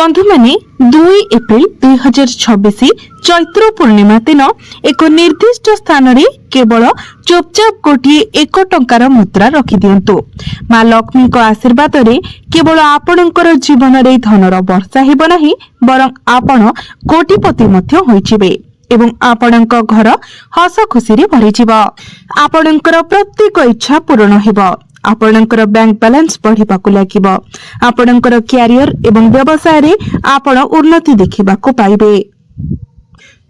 बंधु माने 2 एप्रिल 2026 चैत्र पूर्णिमा दिन एक निर्दिष्ट स्थान रे केवल चुपचाप गोटे 1 टंकार मुद्रा रखि दियंतु। मां लक्ष्मी को आशीर्वाद रे केवल आपणकर जीवन रे धनर वर्षा हेब नाही बरं आपण कोटिपति मध्य होइजिबे एवं आपणक घर हस खुशी रे भरि जिवो। आपणकर प्रत्येक इच्छा पूर्ण हेबो। आपणकर बैंक बैलेंस बढ़िबाकु लागिबो। आपणकर कैरियर एवं व्यवसाय रे आपण उन्नति देखिबाकु पाइबे।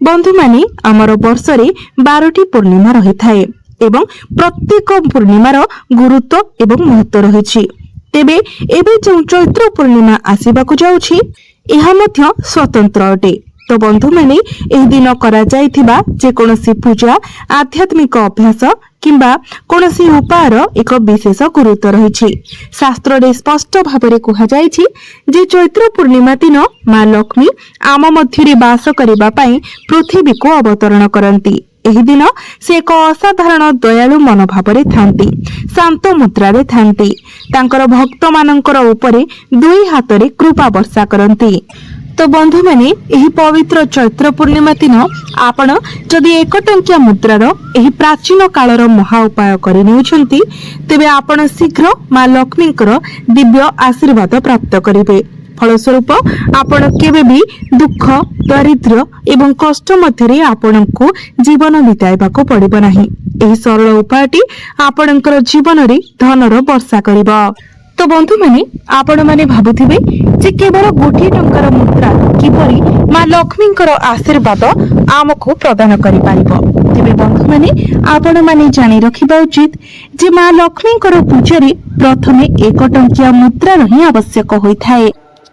बंधु माने हमर वर्ष रे 12टी पूर्णिमा रही थाए एवं प्रत्येक पूर्णिमार गुरुत्व एवं महत्व रहिछि। तेबे एबे जो चैत्र पूर्णिमा आसीबाकु जाउछि एहा मध्य स्वतंत्र अटे। तो बंधु माने एही दिन करा जायथिबा जे कोनोसी पूजा आध्यात्मिक अभ्यास किंबा कोनोसी उपायर एक विशेष गुरुत्व रहिछि। शास्त्र रे स्पष्ट भाबरे कहा जायछि जे चैत्र पूर्णिमा दिन मां लक्ष्मी आम मध्य रे वास करिबा पई पृथ्वी को अवतरण करंती। एही दिन से एक असाधारण दयालु मनोभाव रे थांती, शांत मुद्रा रे थांती। तांकर भक्त मानकर उपरे दुई हाथ रे कृपा वर्षा करंती। तो बंधु माने एही पवित्र चैत्र पूर्णिमा दिन आपण जदि 1 टंकिया मुद्रार एही प्राचीन कालर महा उपाय करि नेउछंती तेबे आपण शीघ्र मां लक्ष्मीकर दिव्य आशीर्वाद प्राप्त करिवे। फलस्वरूप आपण केबे भी दुख दारिद्र्य एवं कष्ट मध्यरे आपणको जीवन बिताइबाको पड़िबो नाही। एही सरल उपायटी आपणकर जीवन रे धनर वर्षा करिबो। तो बंधु माने आपण माने भाबुथिबे जे केवल गोटे टंकार मुद्रा किपरि मां लक्ष्मीकर आशीर्वाद आमको प्रदान करि पारिबो। तेबे बंधु माने आपण माने जानि रखिबा उचित जे मां लक्ष्मीकर पूजारे प्रथमे 1 टंकिया मुद्रा रही आवश्यक होइथाए।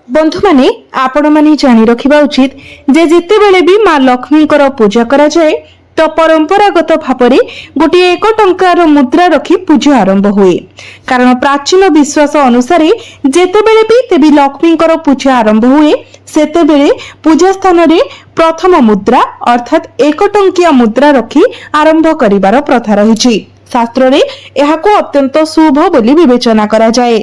बंधु माने आपण माने जानि रखिबा उचित जे जेते बेले भी मां लक्ष्मीकर पूजा करा जाय तो परंपरागत भावरे गोटे 1 टंकार मुद्रा रखी पूजा आरंभ हुए। कारण प्राचीन विश्वास अनुसार जेतेबेले भी देवी लक्ष्मीकर पूजा आरंभ हुए सेतेबेले पूजा स्थान रे प्रथम मुद्रा अर्थात 1 टंकिया मुद्रा रखी आरंभ करिवार प्रथा रहिछि। शास्त्र रे एहाको अत्यंत शुभ बोली विवेचना करा जाए।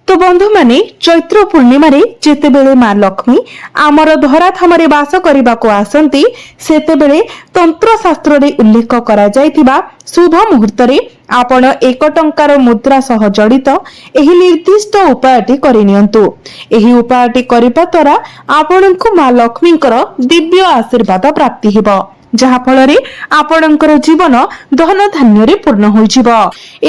तो बंधु माने चैत्र पूर्णिमा रे जेतेबेले मां लक्ष्मी आमर धराधामरे वास करिबाको आसंती सेतेबेले तंत्र शास्त्र रे उल्लेख करा जायतिबा शुभ मुहूर्त रे आपण 1 टंकार मुद्रा सह जड़ित एही निर्दिष्ट उपायटी करिनियंतु। एही उपायटी करिबा द्वारा आपणको मां लक्ष्मीकर दिव्य आशीर्वाद प्राप्ति हेबो, जहा फलरे आपणकर जीवन धन धान्य रे पूर्ण होइजिबो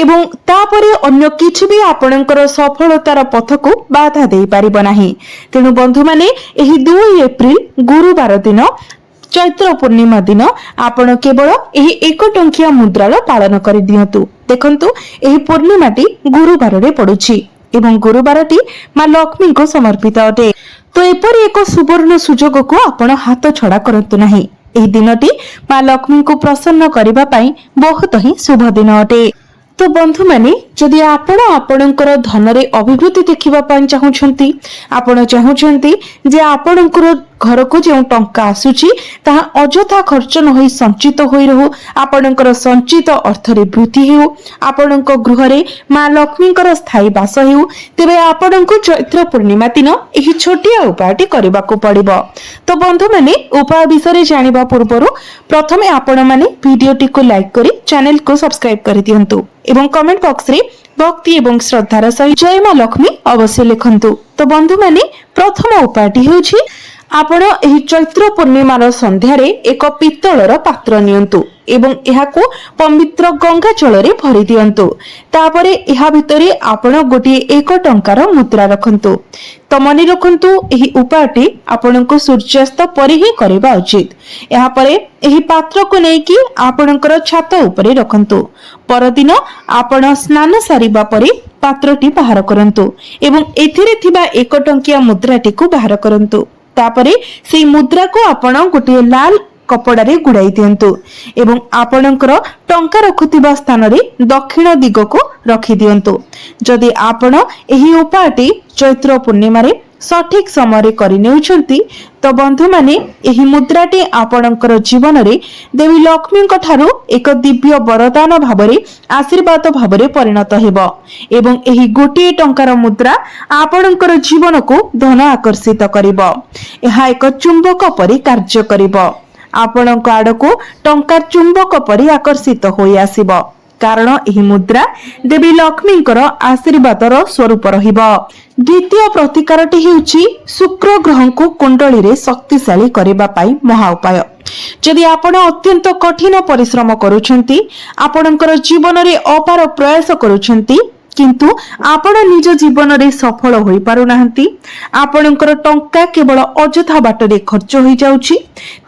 एवं तापरे अन्य किछि भी आपणकर सफलतार पथको बाधा देई पारिबो नाही। तेनु बंधु माने एही 2 एप्रिल गुरुवार दिन चैत्र पूर्णिमा दिन आपण केवल एही 1 टंकिया मुद्रार पालन करि दियंतु। देखंतु एही पूर्णिमाटी गुरुवार रे पडुछि एवं गुरुवारटी मां लक्ष्मी को समर्पित अटे। तो एपरि एक सुवर्ण सुजोग को आपण हाथ छडा करंतु नाही। एही दिनटी मां लक्ष्मी को प्रसन्न करिबा पई बहुत ही शुभ दिन अटे। तो बंधु माने जदि आपण आपणकर धन रे अभिवृद्धि देखिबा पई चाहुछंती, आपण चाहुछंती जे आपणकर घर को जो टंका आसुची ताहा अजथा खर्च न होई संचित होई रहू, आपणकर संचित अर्थ रे वृद्धि हेउ, आपणक गृह रे मां लक्ष्मीकर स्थायी वास हेउ, तेबे आपणको चैत्र पूर्णिमा दिन एही छोटिया उपायटी करबाको पड़िबो। तो बंधु माने उपाय विषय जानिबा पूर्वरु प्रथमे आपण माने वीडियोटी को लाइक करी चैनल को सब्सक्राइब करि दियंतु एवं कमेंट बॉक्स रे भक्ति एवं श्रद्धार सहित जय मां लक्ष्मी अवश्य लिखंतु। तो बंधु माने प्रथम उपायटी हेउछि आपण एही चैत्र पूर्णिमार संध्यारे एक पित्तलर पात्र नियंतु एवं एहाको पवित्र गंगा जल रे भरि दियंतु। तापरे एहा भितरे आपण गोटे 1 टंकार मुद्रा रखंतु। तो मने रखंतु एही उपायटी आपणको सूर्यास्त परे ही करबा उचित। एहा परे एही पात्र को नै कि आपणकर छात उपरे रखंतु। परदिन आपण स्नान सारिबा परे पात्रटी बाहर करंतु एवं एथिरे थिबा 1 टंकिया मुद्राटी को बाहर करंतु। तापरे सेही मुद्रा को आपण गोटे लाल कपड़ा रे गुड़ाई दियंतु एवं आपणकर टंका रखुतिबा स्थान रे दक्षिण दिग को रखि दियंतु। जदि आपण एही उपायटी चैत्र पूर्णिमा रे सठिक समय करनेउछंती तो बंधु माने एही मुद्राटी आपणकर जीवन रे देवी लक्ष्मी ठारू एक दिव्य वरदान भावरे आशीर्वाद भावरे परिणत हेबो एवं एही गोटे टंकार मुद्रा आपणकर जीवन को धन आकर्षित करिबो। एहा एक चुंबक परि कार्य करिबो। आपणक आडको टंका चुंबक परि आकर्षित होई आसीबो कारण एही मुद्रा देवी लक्ष्मींकर आशीर्वादर स्वरूप रहिबो। द्वितीय प्रतिकारटी हेउची शुक्र ग्रह को कुंडली रे शक्तिशाली करिबा पाई महा उपाय। जदि आपण अत्यंत कठिन परिश्रम करूछंती आपणकर जीवन रे अपार प्रयास करूछंती किंतु आपण निज जीवन रे सफल होई पारु नाहंती आपणकर टंका केवल अजथा बाटरे खर्च होई जाउची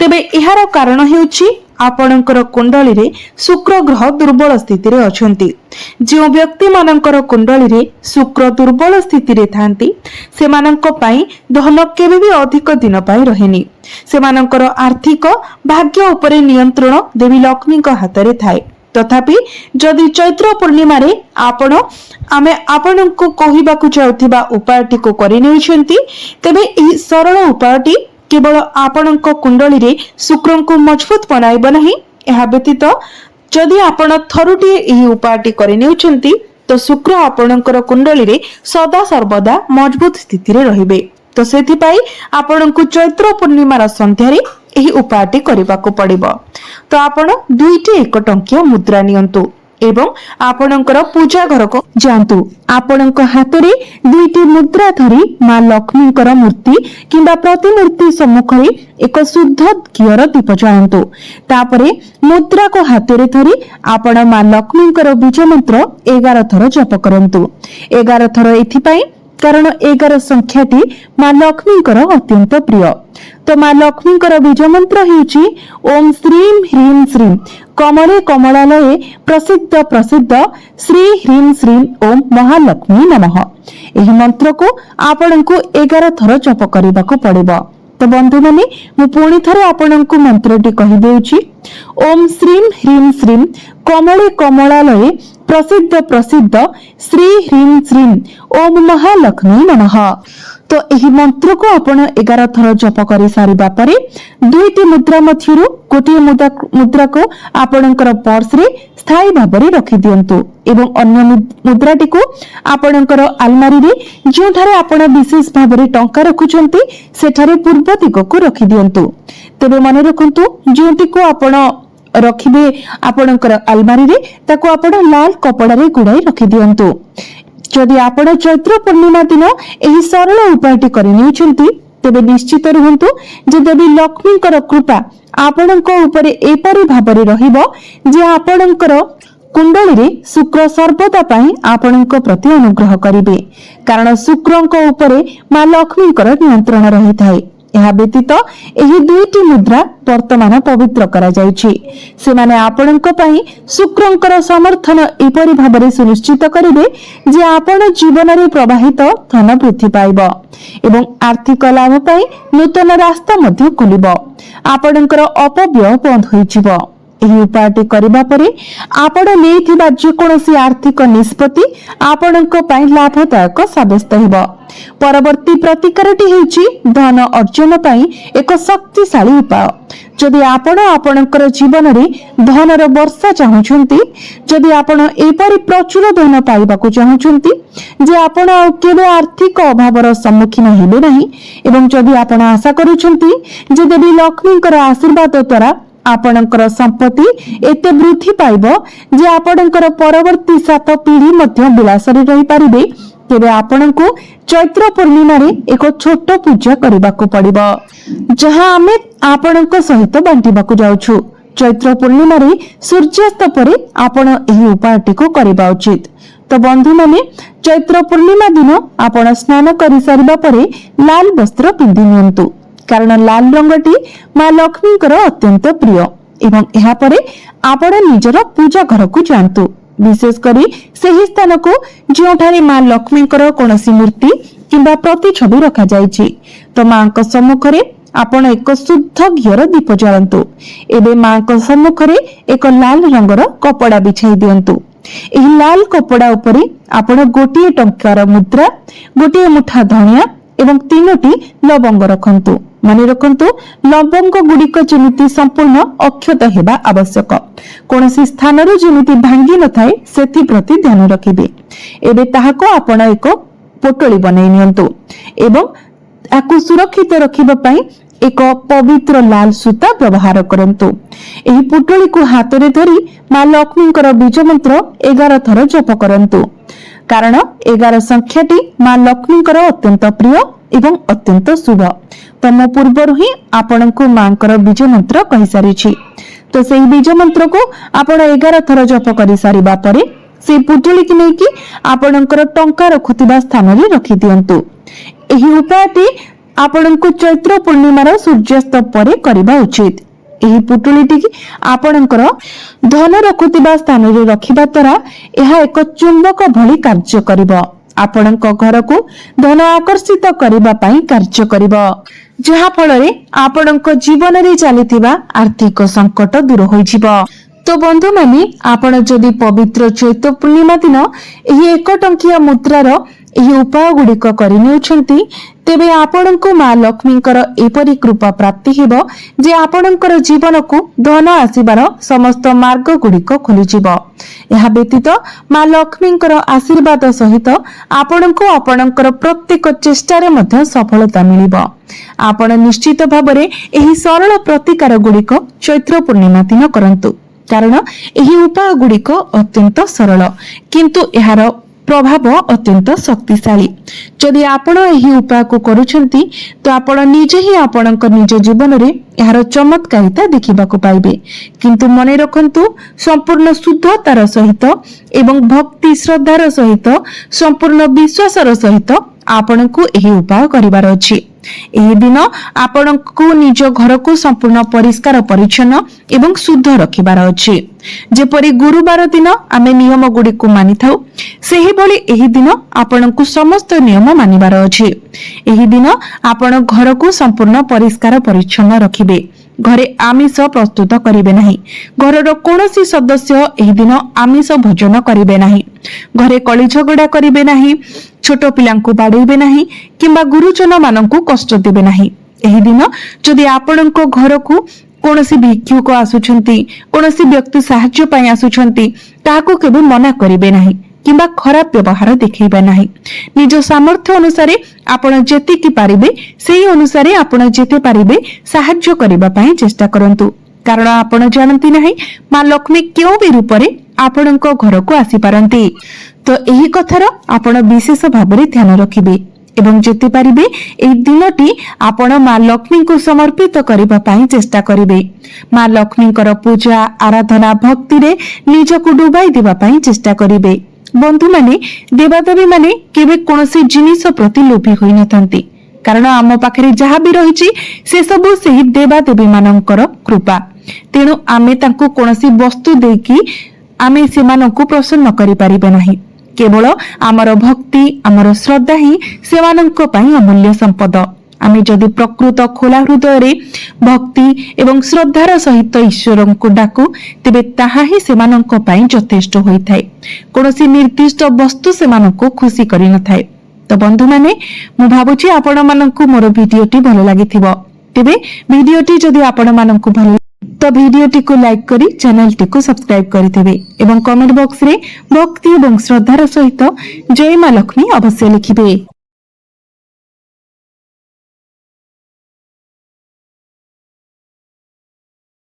तेबे एहार कारण हेउची आपणकर कुंडली रे शुक्र ग्रह दुर्बल स्थिति रे अछंती। जो व्यक्ति मानकर कुंडली रे शुक्र दुर्बल स्थिति रे थांती सेमानंक पई धन केबे भी अधिक दिन पई रहेनी। सेमानंकर आर्थिक भाग्य उपरे नियंत्रण देवी लक्ष्मी को हाथ रे थाए। तथापि जदि चैत्र पूर्णिमा रे आमे आपणको कहिबाकू चाहुथिबा उपायटी को करिनेउछंती तेबे एही सरल उपायटी केवल आपणको कुंडली रे शुक्र को मजबूत बनाइब नाही। एहा व्यतीत जदि आपण थरुटी एही उपायटी करिनेउछंती तो शुक्र आपणकर कुंडली रे सदा सर्वदा मजबूत स्थिति रे रहिबे। तो सेथि पई आपणको चैत्र पूर्णिमार संध्या रे एही उपायटी करिबाकू पड़िबो। तो आपण दुईटी एक टंकिया मुद्रा नियंतु एवं आपणकर पूजा घर को जांतु। आपणक हातरे दुईटी मुद्रा धरी मां लक्ष्मीकर मूर्ति किंबा प्रतिमूर्ति सम्मुख रे एक शुद्ध घियर दीप जलांतु। तापरे मुद्रा को हातरे धरी आपण मां लक्ष्मीकर बीज मंत्र 11 थर जप करंतु। 11 थर एथिपाई कारण 11 संख्याटी मां लक्ष्मीकर अत्यंत प्रिय। तो मां लक्ष्मीकर बीज मंत्र हेउची ओम श्रीम ह्रीम श्रीम कमले कमलालये प्रसिद्ध प्रसिद्ध श्री ह्रीम श्रीम ओम महालक्ष्मी नमः। एही मंत्र को आपणको 11 थर जप करबाको पड़िबो। तो बंधु माने मु पुणी थरे आपणको मंत्रटी कहि देउची ओम श्रीम ह्रीम श्रीम कमले कमलालये प्रसिद्ध प्रसिद्ध श्री ह्रीम श्रीम ओम महालक्ष्मी नमः। तो एही मंत्र को आपण 11 थर जप करि सारिबा परे दुईटी मुद्रा मध्यरु गोटे मुद्रा को आपणकर पर्स रे स्थायी भाबरे रखि दियंतु एवं अन्य मुद्राटी को आपणकर अलमारी रे जोठारे आपण विशेष भाबरे टंका रखुचंती सेठारे पूर्व दिग को रखि दियंतु। तबे मन रखंतु जोटी को आपण रखिबे आपणकर अलमारी रे ताको आपण लाल कपड़ा रे गुड़ाई रखि दियंतु। जदि आपण चैत्र पूर्णिमा दिन एही सरल उपायटी करिनेउछंती तेबे निश्चित रहंतु जे देवी लक्ष्मीकर कृपा आपणक उपरे एपरि भाबरे रहिबो जे आपणकर कुंडली रे शुक्र सर्वदा पाई आपणक प्रति अनुग्रह करिवे कारण शुक्रक उपरे मां लक्ष्मीकर नियंत्रण रही थाए। ଏହା ବ୍ୟତୀତ ଏହି ଦୁଇଟି ମୁଦ୍ରା ବର୍ତ୍ତମାନ ପବିତ୍ର କରାଯାଇଛି। ସେମାନେ ଆପଣଙ୍କ ପାଇଁ ଶୁକ୍ରଙ୍କର ସମର୍ଥନ ଏପରି ଭାବରେ ସୁନିଶ୍ଚିତ କରିବେ ଯେ ଆପଣ ଜୀବନରେ ପ୍ରବାହିତ ଧନ ବୃଦ୍ଧି ପାଇବ ଏବଂ ଆର୍ଥିକ ଲାଭ ପାଇଁ ନୂତନ ରାସ୍ତା ମଧ୍ୟ ଖୋଲିବ। ଆପଣଙ୍କର ଅପବ୍ୟୟ ବନ୍ଦ ହୋଇଯିବ। ଏହି ଉପାୟଟି କରିବା ପରେ ଆପଣ ନେଇଥିବା ଯେକୌଣସି ଆର୍ଥିକ ନିଷ୍ପତ୍ତି ଆପଣଙ୍କ ପାଇଁ ଲାଭଦାୟକ ସାବ୍ୟସ୍ତ ହେବ। परवर्ती प्रतिकारटी हेउची धन अर्जन पाई एक शक्तिशाली उपाय। जदि आपण आपणकर जीवन रे धनर वर्षा चाहुछंती जदि आपण एपरि प्रचुर धन पाइबाकू चाहुछंती जे आपण केबे आर्थिक अभावर सम्मुखीन हेबे नाही एवं जदि आपण आशा करूछंती जे देवी लक्ष्मीकर आशीर्वाद द्वारा आपणकर संपत्ति एते वृद्धि पाइबो जे आपणकर परवर्ती 7 पीढ़ी मध्य विलासरे रही पारिबे तेबे आपणको चैत्र पूर्णिमा रे एक छोट पूजा करबाकू पड़िबो जहां आमे आपणको सहित बांटिबाकू जाउछु। चैत्र पूर्णिमा रे सूर्यास्त परे आपण एही उपायटी को करबा उचित। तो बंधु माने चैत्र पूर्णिमा दिन आपण स्नान करि सारिबा परे लाल वस्त्र पिंधि नियंतु कारण लाल रंगटी मां लक्ष्मीकर अत्यंत प्रिय एवं एहा परे आपण निजर पूजा घर को जांतु विशेष करी सही स्थान को जोठारे मां लक्ष्मीकर कोनोसी मूर्ति किंबा प्रतिछवि रखा जायछि तो मां को सम्मुख रे आपण एक शुद्ध घियर दीप जलांतु। एबे मां को सम्मुख रे एक लाल रंगर कपड़ा बिछाई दियंतु। एही लाल कपड़ा उपरे आपण गोटिए टंकार मुद्रा गोटिए मुठा धनिया ଏବଂ 3ଟି ଲବଙ୍ଗ ରଖନ୍ତୁ। ମନେ ରଖନ୍ତୁ, ଲବଙ୍ଗ ଗୁଡ଼ିକ ଯେମିତି ସମ୍ପୂର୍ଣ୍ଣ ଅକ୍ଷତ ହେବା ଆବଶ୍ୟକ। କୌଣସି ସ୍ଥାନରୁ ଯେମିତି ଭାଙ୍ଗି ନଥାଏ ସେଥିପ୍ରତି ଧ୍ୟାନ ରଖିବେ। ଏବେ ତାହାକୁ ଆପଣ ଏକ ପୋଟଳି ବନାଇ ନିଅନ୍ତୁ ଏବଂ ତାକୁ ସୁରକ୍ଷିତ ରଖିବା ପାଇଁ ଏକ ପବିତ୍ର ଲାଲ ସୂତା ବ୍ୟବହାର କରନ୍ତୁ। ଏହି ପୋଟଳିକୁ ହାତରେ ଧରି ମା ଲକ୍ଷ୍ମୀଙ୍କର ବୀଜ ମନ୍ତ୍ର 11 ଥର ଜପ କରନ୍ତୁ, କାରଣ 11 ସଂଖ୍ୟାଟି ମା ଲକ୍ଷ୍ମୀଙ୍କର ଅତ୍ୟନ୍ତ ପ୍ରିୟ ଏବଂ ଅତ୍ୟନ୍ତ ଶୁଭ। ତ ମୁଁ ପୂର୍ବରୁ ହିଁ ଆପଣଙ୍କୁ ମାଙ୍କର ବୀଜ ମନ୍ତ୍ର କହିସାରିଛି। ତ ସେଇ ବୀଜ ମନ୍ତ୍ରକୁ ଆପଣ 11 ଥର ଜପ କରିସାରିବା ପରେ সেই ପୁଟୁଳିକି ନେଇକି ଆପଣଙ୍କର ଟଙ୍କା ରଖୁଥିବା ସ୍ଥାନରେ ରଖିଦିଅନ୍ତୁ। ଏହି ଉପାୟଟି ଆପଣଙ୍କୁ ଚୈତ୍ର ପୂର୍ଣ୍ଣିମାର ସୂର୍ଯ୍ୟାସ୍ତ ପରେ କରିବା ଉଚିତ। ଏହି ପୁଟୁଳିଟି ଆପଣଙ୍କର ଧନ ରଖୁଥିବା ସ୍ଥାନରେ ରଖିବା ଦ୍ୱାରା ଏହା ଏକ ଚୁମ୍ବକ ଭଳି କାର୍ଯ୍ୟ କରିବ। ଆପଣଙ୍କ ଘରକୁ ଧନ ଆକର୍ଷିତ କରିବା ପାଇଁ କାର୍ଯ୍ୟ କରିବ, ଯାହା ଫଳରେ ଆପଣଙ୍କ ଜୀବନରେ ଚାଲିଥିବା ଆର୍ଥିକ ସଙ୍କଟ ଦୂର ହୋଇଯିବ। ତ ବନ୍ଧୁମାନେ, ଆପଣ ଯଦି ପବିତ୍ର ଚୈତ୍ର ପୂର୍ଣ୍ଣିମା ଦିନ ଏହି 1 ଟଙ୍କିଆ ମୁଦ୍ରାର ଏହି ଉପାୟ ଗୁଡ଼ିକ କରିନେଉଛନ୍ତି, ତେବେ ଆପଣଙ୍କୁ ମା ଲକ୍ଷ୍ମୀଙ୍କର ଏପରି କୃପା ପ୍ରାପ୍ତି ହେବ ଯେ ଆପଣଙ୍କର ଜୀବନକୁ ଧନ ଆସିବାର ସମସ୍ତ ମାର୍ଗ ଗୁଡ଼ିକ ଖୋଲିଯିବ। ଏହା ବ୍ୟତୀତ ମା ଲକ୍ଷ୍ମୀଙ୍କର ଆଶୀର୍ବାଦ ସହିତ ଆପଣଙ୍କୁ ଆପଣଙ୍କର ପ୍ରତ୍ୟେକ ଚେଷ୍ଟାରେ ମଧ୍ୟ ସଫଳତା ମିଳିବ। ଆପଣ ନିଶ୍ଚିତ ଭାବରେ ଏହି ସରଳ ପ୍ରତିକାର ଗୁଡ଼ିକ ଚୈତ୍ର ପୂର୍ଣ୍ଣିମା ଦିନ କରନ୍ତୁ, କାରଣ ଏହି ଉପାୟ ଗୁଡ଼ିକ ଅତ୍ୟନ୍ତ ସରଳ କିନ୍ତୁ ଏହାର ପ୍ରଭାବ ଅତ୍ୟନ୍ତ ଶକ୍ତିଶାଳୀ। ଯଦି ଆପଣ ଏହି ଉପାୟକୁ କରୁଛନ୍ତି ତ ଆପଣ ନିଜେ ହିଁ ଆପଣଙ୍କ ନିଜ ଜୀବନରେ ଏହାର ଚମତ୍କାରିତା ଦେଖିବାକୁ ପାଇବେ। କିନ୍ତୁ ମନେ ରଖନ୍ତୁ, ସମ୍ପୂର୍ଣ୍ଣ ଶୁଦ୍ଧତାର ସହିତ ଏବଂ ଭକ୍ତି ଶ୍ରଦ୍ଧାର ସହିତ ସମ୍ପୂର୍ଣ୍ଣ ବିଶ୍ୱାସର ସହିତ ଆପଣଙ୍କୁ ଏହି ଉପାୟ କରିବାର ଅଛି। ଏହି ଦିନ ଆପଣଙ୍କୁ ନିଜ ଘରକୁ ସମ୍ପୂର୍ଣ୍ଣ ପରିଷ୍କାର ପରିଚ୍ଛନ୍ନ ଏବଂ ଶୁଦ୍ଧ ରଖିବାର ଅଛି। ଯେପରି ଗୁରୁବାର ଦିନ ଆମେ ନିୟମ ଗୁଡ଼ିକୁ ମାନିଥାଉ, ସେହିଭଳି ଏହି ଦିନ ଆପଣଙ୍କୁ ସମସ୍ତ ନିୟମ ମାନିବାର ଅଛି। ଏହି ଦିନ ଆପଣ ଘରକୁ ସମ୍ପୂର୍ଣ୍ଣ ପରିଷ୍କାର ପରିଚ୍ଛନ୍ନ ରଖିବେ। ଘରେ ଆମିଷ ପ୍ରସ୍ତୁତ କରିବେ ନାହିଁ। ଘରର କୌଣସି ସଦସ୍ୟ ଏହି ଦିନ ଆମିଷ ଭୋଜନ କରିବେ ନାହିଁ। ଘରେ କଳି ଝଗଡ଼ା କରିବେ ନାହିଁ, ଛୋଟ ପିଲାଙ୍କୁ ବାଡ଼େଇବେ ନାହିଁ କିମ୍ବା ଗୁରୁଜନ ମାନଙ୍କୁ କଷ୍ଟ ଦେବେ ନାହିଁ। ଏହି ଦିନ ଯଦି ଆପଣଙ୍କ ଘରକୁ କୌଣସି ଭିକ୍ଷୁକ ଆସୁଛନ୍ତି, କୌଣସି ବ୍ୟକ୍ତି ସାହାଯ୍ୟ ପାଇଁ ଆସୁଛନ୍ତି, ତାହାକୁ କେବେ ମନା କରିବେ ନାହିଁ କିମ୍ବା ଖରାପ ବ୍ୟବହାର ଦେଖେଇବେ ନାହିଁ। ନିଜ ସାମର୍ଥ୍ୟ ଅନୁସାରେ ଆପଣ ଯେତିକି ପାରିବେ ସେହି ଅନୁସାରେ ଆପଣ ଯେତେ ପାରିବେ ସାହାଯ୍ୟ କରିବା ପାଇଁ ଚେଷ୍ଟା କରନ୍ତୁ, କାରଣ ଆପଣ ଜାଣନ୍ତି ନାହିଁ ମା ଲକ୍ଷ୍ମୀ କେଉଁ ବି ରୂପରେ ଆପଣଙ୍କ ଘରକୁ ଆସିପାରନ୍ତି। ତ ଏହି କଥାର ଆପଣ ବିଶେଷ ଭାବରେ ଧ୍ୟାନ ରଖିବେ ଏବଂ ଯେତେ ପାରିବେ ଏହି ଦିନଟି ଆପଣ ମା ଲକ୍ଷ୍ମୀଙ୍କୁ ସମର୍ପିତ କରିବା ପାଇଁ ଚେଷ୍ଟା କରିବେ। ମା ଲକ୍ଷ୍ମୀଙ୍କର ପୂଜା ଆରାଧନା ଭକ୍ତିରେ ନିଜକୁ ଡୁବାଇ ଦେବା ପାଇଁ ଚେଷ୍ଟା କରିବେ। ବନ୍ଧୁମାନେ, ଦେବାଦେବୀ ମାନେ କେବେ କୌଣସି ଜିନିଷ ପ୍ରତି ଲୋଭୀ ହୋଇନଥାନ୍ତି, କାରଣ ଆମ ପାଖରେ ଯାହା ବି ରହିଛି ସେସବୁ ସେହି ଦେବାଦେବୀ ମାନଙ୍କର କୃପା। ତେଣୁ ଆମେ ତାଙ୍କୁ କୌଣସି ବସ୍ତୁ ଦେଇକି ଆମେ ସେମାନଙ୍କୁ ପ୍ରସନ୍ନ କରିପାରିବେ ନାହିଁ। କେବଳ ଆମର ଭକ୍ତି ଆମର ଶ୍ରଦ୍ଧା ହିଁ ସେମାନଙ୍କ ପାଇଁ ଅମୂଲ୍ୟ ସମ୍ପଦ। ଆମେ ଯଦି ପ୍ରକୃତ ଖୋଲା ହୃଦୟରେ ଭକ୍ତି ଏବଂ ଶ୍ରଦ୍ଧାର ସହିତ ଈଶ୍ୱରଙ୍କୁ ଡାକୁ, ତେବେ ତାହା ହିଁ ସେମାନଙ୍କ ପାଇଁ ଯଥେଷ୍ଟ ହୋଇଥାଏ। କୌଣସି ନିର୍ଦ୍ଦିଷ୍ଟ ବସ୍ତୁ ସେମାନଙ୍କୁ ଖୁସି କରିନଥାଏ। ତ ବନ୍ଧୁମାନେ, ମୁଁ ଭାବୁଛି ଆପଣମାନଙ୍କୁ ମୋର ଭିଡିଓଟି ଭଲ ଲାଗିଥିବ। ତେବେ ଭିଡିଓଟି ଯଦି ଆପଣମାନଙ୍କୁ ଭଲ ତ ଭିଡିଓଟିକୁ ଲାଇକ୍ କରି ଚ୍ୟାନେଲଟିକୁ ସବସ୍କ୍ରାଇବ କରିଦେବେ ଏବଂ କମେଣ୍ଟ ବକ୍ସରେ ଭକ୍ତି ଏବଂ ଶ୍ରଦ୍ଧାର ସହିତ ଜୟ ମା ଲକ୍ଷ୍ମୀ ଅବଶ୍ୟ ଲେଖିବେ।